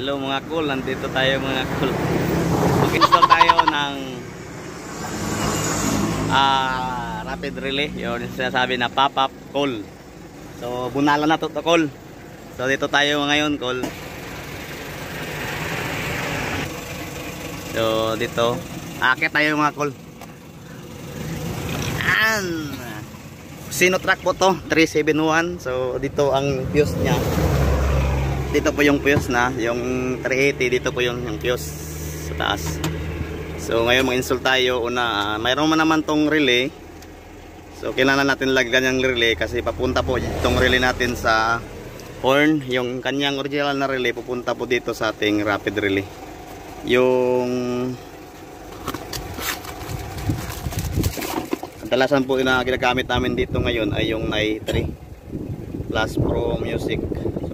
Hello mga cool, nandito tayo mga cool. Mag-install tayo ng rapid relay. Yun yung sinasabi na pop-up cool. So bunalan na to cool. So dito tayo ngayon cool. So dito akit tayo mga cool. Yan. Sinotrack po to 371. So dito ang fuse nya. Dito po yung fuse na, yung 380, dito po yung fuse sa taas. So ngayon mag-install tayo. Una, mayroon man naman tong relay. So kailangan natin lagyan yung relay kasi papunta po itong relay natin sa horn. Yung kanyang original na relay pupunta po dito sa ating rapid relay. Yung kadalasan po na ginagamit namin dito ngayon ay yung Nai 3 Plus Pro Music.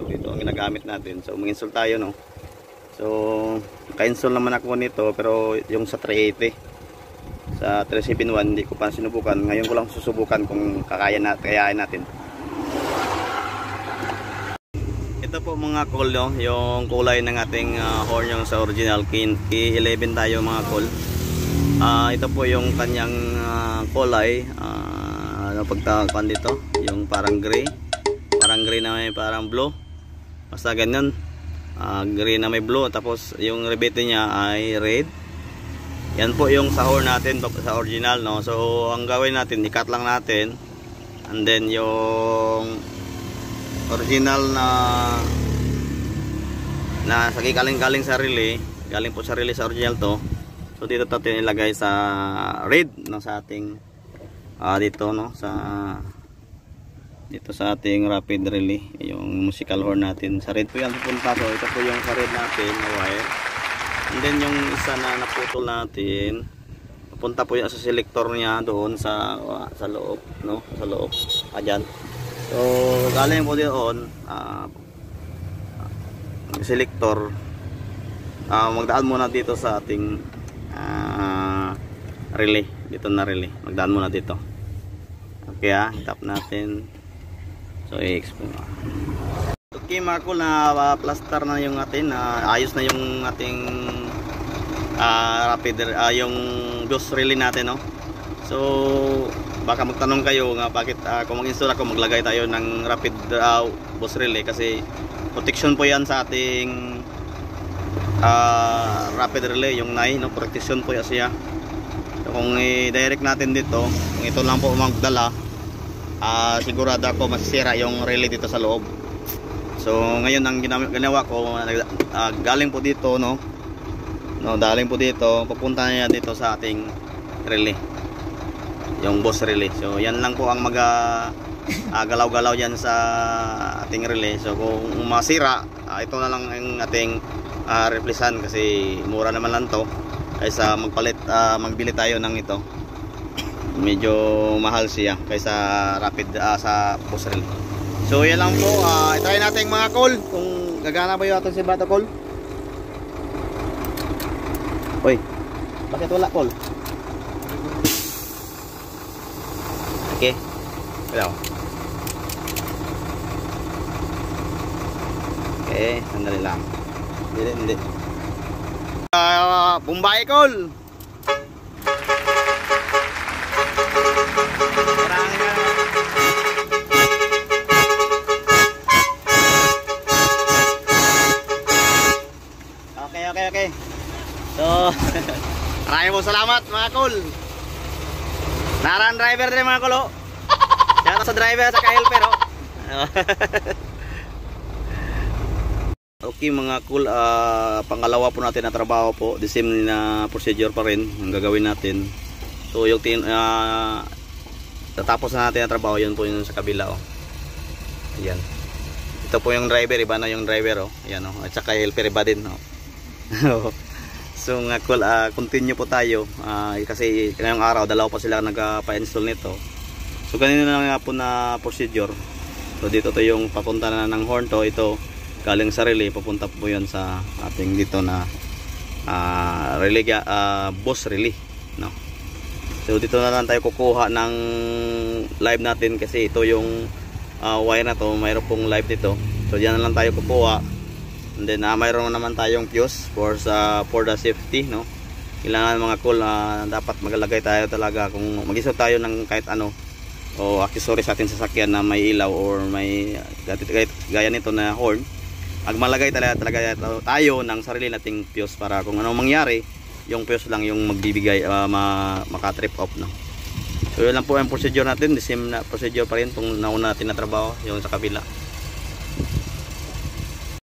Ito ang ginagamit natin. So mag-install tayo no. So naka-install naman ako nito pero yung sa 380 sa 371 hindi ko pa sinubukan. Ngayon ko lang susubukan kung kayain natin. Ito po mga cool no, yung kulay ng ating horn yung sa original K11 tayo mga cool. Ito po yung kanyang kulay ano pagtakan dito, yung parang gray na may parang blue. Basta ganyan, green na may blue. Tapos yung rebate niya ay red. Yan po yung sa horn natin sa original no. So ang gawin natin, i-cut lang natin. And then yung original na sa galing sa relay, galing po sa relay sa original to. So dito natin ilagay sa red no, sa ating dito no, dito sa ating rapid relay, yung musical horn natin sa red po yan pupunta. So ito po yung sa red natin na wire, and then yung isa na naputol natin pupunta po yan sa selector niya doon sa loob no, sa loob dyan. So galing po doon selector, magdaan muna dito sa ating relay, dito na relay, magdaan muna dito. Okay tap natin. So i-explain. Okay mga cool, na plaster na yung atin, ayos na yung ating rapid yung bus relay natin no. So baka magtanong kayo nga bakit kung mag-install ako maglagay tayo ng rapid bus relay, kasi protection po yan sa ating rapid relay, yung Nai no, protection po yan siya. So kung i-direct natin dito, kung ito lang po magdala, sigurado ako masisira yung relay dito sa loob. So ngayon ang ginawa ko, galing po dito no, galing po dito, papunta niya dito sa ating relay, yung boss relay. So yan lang po ang galaw-galaw yan sa ating relay. So kung masira, ito na lang ang ating replacean, kasi mura naman lang to kaysa magbili tayo ng ito. Medyo mahal siya kaysa rapid sa boss relay. So yan lang po, try natin mga cool kung gagana ba yung ating si Bata cool. Uy, bakit wala cool? Okay, hello. Okay, sandali lang. Hindi Bombay cool. Okay. So maraming po salamat mga cool. Naran driver din mga kulo. Shout sa driver sa ka-helper Okay mga cool, pangalawa po natin na trabaho po, the same na procedure pa rin ang gagawin natin. So yung tatapos na natin ang trabaho, yun po yun sa kabila Ayan. Ito po yung driver, iba na yung driver Ayan at saka helper iba din So nga cool, continue po tayo kasi ngayong araw dalawa pa sila nagpa-install nito. So ganito na nga po na procedure. So dito to yung papunta na ng horn to, ito galing sa relay, papunta po yan sa ating dito na relay, boss relay no. So dito na lang tayo kukuha ng live natin, kasi ito yung wire na to, mayroon pong live dito. So diyan na lang tayo kukuha And then mayroon naman tayong fuse for the safety, no. Kailangan mga cool, dapat maglagay tayo talaga kung mag-isot tayo ng kahit ano o accessory sa ating sasakyan na may ilaw or may gaya nito na horn. Magmalagay talaga tayo ng sarili nating fuse para kung anong mangyari, yung fuse lang yung magbibigay maka-trip off, no. So yun lang po ang procedure natin, the same na procedure pa rin itong nauna natin na trabaho, yung sa kabila.